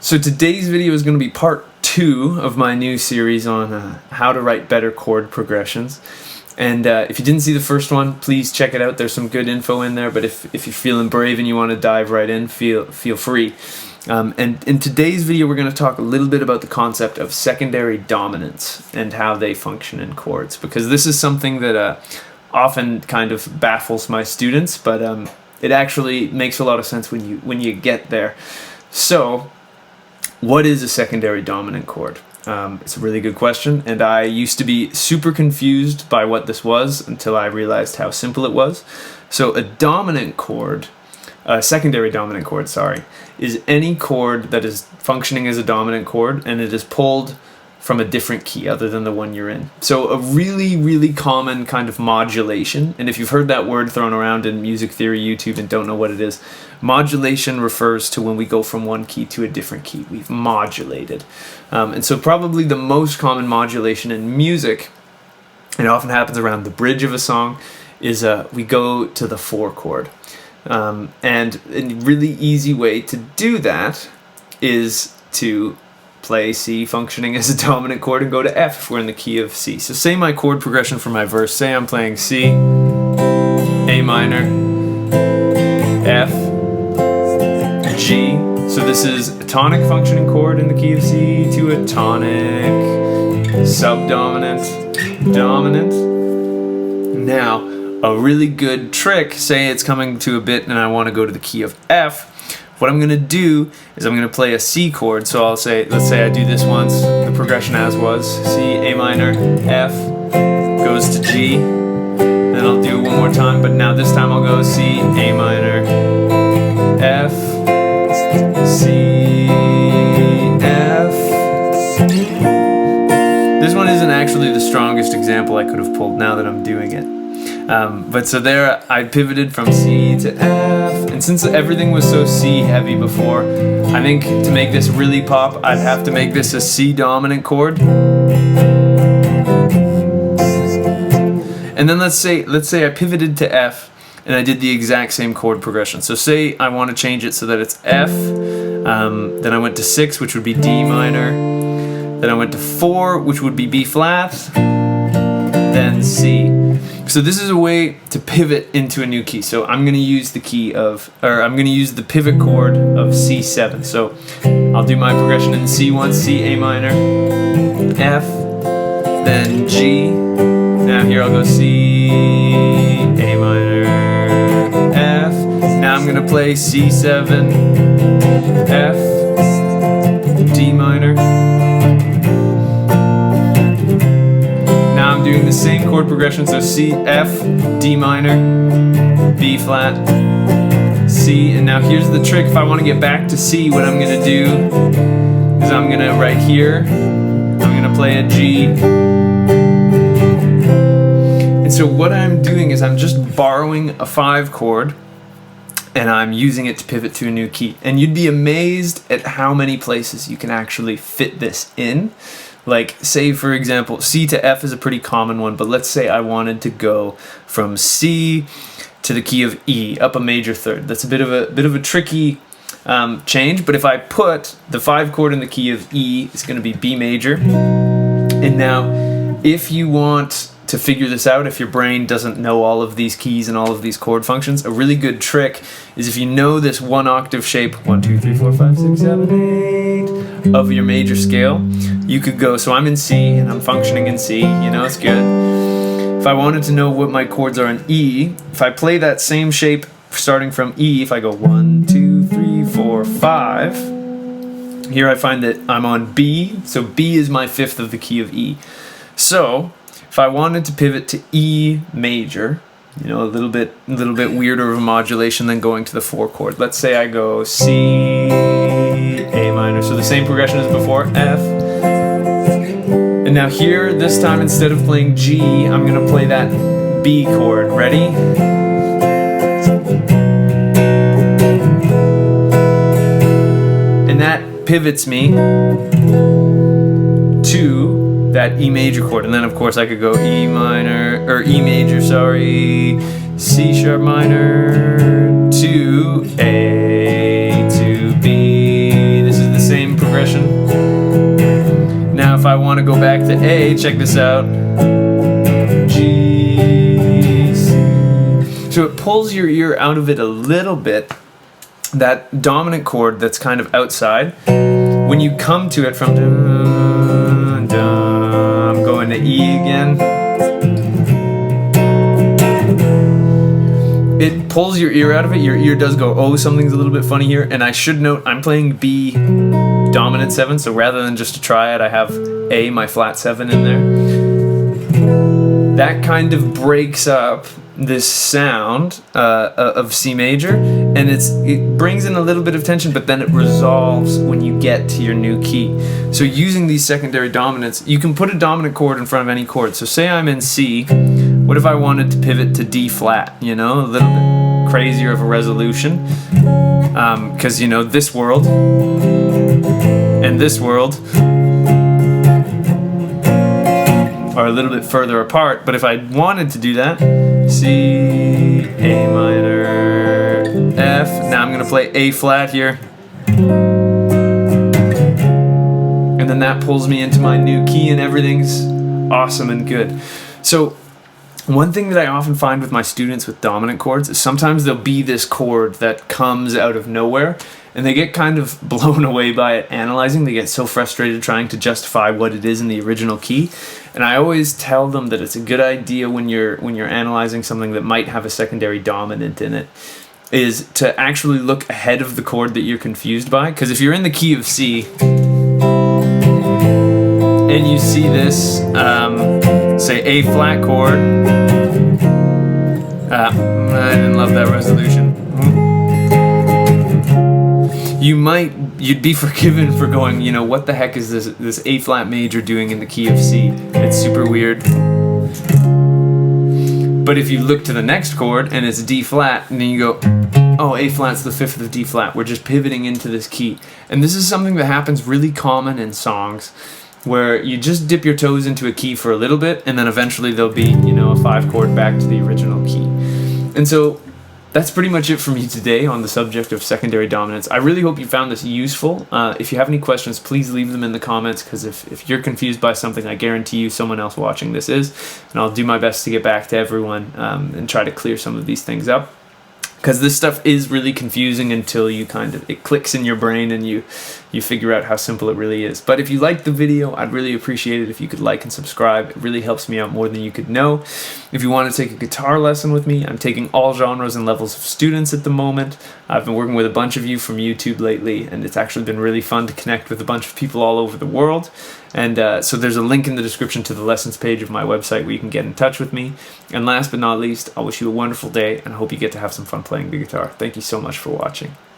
So today's video is going to be part 2 of my new series on how to write better chord progressions. And if you didn't see the first one, please check it out. There's some good info in there, but if you're feeling brave and you want to dive right in, feel free. And in today's video, we're going to talk a little bit about the concept of secondary dominants and how they function in chords, because this is something that often kind of baffles my students, but it actually makes a lot of sense when you get there. So, what is a secondary dominant chord? It's a really good question, and I used to be super confused by what this was until I realized how simple it was. So a dominant chord, a secondary dominant chord, is any chord that is functioning as a dominant chord and it is pulled from a different key other than the one you're in. So a really, really common kind of modulation, and if you've heard that word thrown around in music theory YouTube and don't know what it is, modulation refers to when we go from one key to a different key. We've modulated. And so probably the most common modulation in music, and it often happens around the bridge of a song, is we go to the 4 chord. And a really easy way to do that is to play C functioning as a dominant chord and go to F if we're in the key of C. So say my chord progression for my verse, say I'm playing C, A minor, F, G. So this is a tonic functioning chord in the key of C to a tonic, subdominant, dominant. Now, a really good trick, say it's coming to a bit and I want to go to the key of F, what I'm going to do is I'm going to play a C chord. So I'll say, let's say I do this once, the progression as was, C, A minor, F, goes to G, then I'll do it one more time, but now this time I'll go C, A minor, F, C, F. This one isn't actually the strongest example I could have pulled now that I'm doing it. But so there I pivoted from C to F, and since everything was so C heavy before, I think to make this really pop, I'd have to make this a C dominant chord. And then let's say I pivoted to F and I did the exact same chord progression. So say I want to change it so that it's F, then I went to 6, which would be D minor, then I went to 4, which would be B flat, then C. So this is a way to pivot into a new key. So I'm going to use the pivot chord of C7. So I'll do my progression in C1, C, A minor, F, then G. Now here I'll go C, A minor, F. Now I'm going to play C7, F, D minor. I'm doing the same chord progression, so C, F, D minor, B flat, C, and now here's the trick. If I want to get back to C, what I'm going to do is I'm going to, right here, I'm going to play a G. And so what I'm doing is I'm just borrowing a 5 chord and I'm using it to pivot to a new key. And you'd be amazed at how many places you can actually fit this in. Like, say for example, C to F is a pretty common one, but let's say I wanted to go from C to the key of E, up a major third. That's a bit of a tricky change, but if I put the 5 chord in the key of E, it's going to be B major. And now, if you want to figure this out, if your brain doesn't know all of these keys and all of these chord functions, a really good trick is if you know this 1 octave shape, 1, 2, 3, 4, 5, 6, 7, 8 of your major scale, you could go, so I'm in C and I'm functioning in C, you know, it's good. If I wanted to know what my chords are in E, if I play that same shape starting from E, if I go 1, 2, 3, 4, 5, here I find that I'm on B, so B is my 5th of the key of E. So, if I wanted to pivot to E major, you know, a little bit weirder of a modulation than going to the 4 chord. Let's say I go C, A minor, so the same progression as before, F. And now here, this time instead of playing G, I'm going to play that B chord. Ready? And that pivots me to that E major chord, and then of course I could go E minor, or E major, sorry, C sharp minor, to A, to B. This is the same I want to go back to A, check this out. G, C. So it pulls your ear out of it a little bit. That dominant chord that's kind of outside, when you come to it from dun, dun, going to E again, it pulls your ear out of it. Your ear does go, oh, something's a little bit funny here. And I should note, I'm playing B dominant 7, so rather than just a triad, I have A, my flat 7 in there. That kind of breaks up this sound of C major, and it brings in a little bit of tension, but then it resolves when you get to your new key. So using these secondary dominants, you can put a dominant chord in front of any chord. So say I'm in C, what if I wanted to pivot to D flat, you know, a little bit crazier of a resolution, because, you know, this world and this world are a little bit further apart, but if I wanted to do that, C, A minor, F, now I'm going to play A flat here, and then that pulls me into my new key and everything's awesome and good. So one thing that I often find with my students with dominant chords is sometimes there'll be this chord that comes out of nowhere and they get kind of blown away by it analyzing. They get so frustrated trying to justify what it is in the original key. And I always tell them that it's a good idea when you're analyzing something that might have a secondary dominant in it, is to actually look ahead of the chord that you're confused by. Because if you're in the key of C and you see this, say A flat chord, I didn't love that resolution. You'd be forgiven for going, you know, what the heck is this A flat major doing in the key of C? It's super weird. But if you look to the next chord and it's D flat, and then you go, oh, A flat's the 5th of D flat. We're just pivoting into this key. And this is something that happens really common in songs, where you just dip your toes into a key for a little bit, and then eventually there'll be, you know, a 5 chord back to the original key. And so that's pretty much it for me today on the subject of secondary dominants. I really hope you found this useful. If you have any questions, please leave them in the comments, because if you're confused by something, I guarantee you someone else watching this is, and I'll do my best to get back to everyone and try to clear some of these things up. Because this stuff is really confusing until it clicks in your brain and you figure out how simple it really is. But if you liked the video, I'd really appreciate it if you could like and subscribe. It really helps me out more than you could know. If you want to take a guitar lesson with me, I'm taking all genres and levels of students at the moment. I've been working with a bunch of you from YouTube lately, and it's actually been really fun to connect with a bunch of people all over the world. And so there's a link in the description to the lessons page of my website where you can get in touch with me. And last but not least, I wish you a wonderful day, and I hope you get to have some fun playing the guitar. Thank you so much for watching.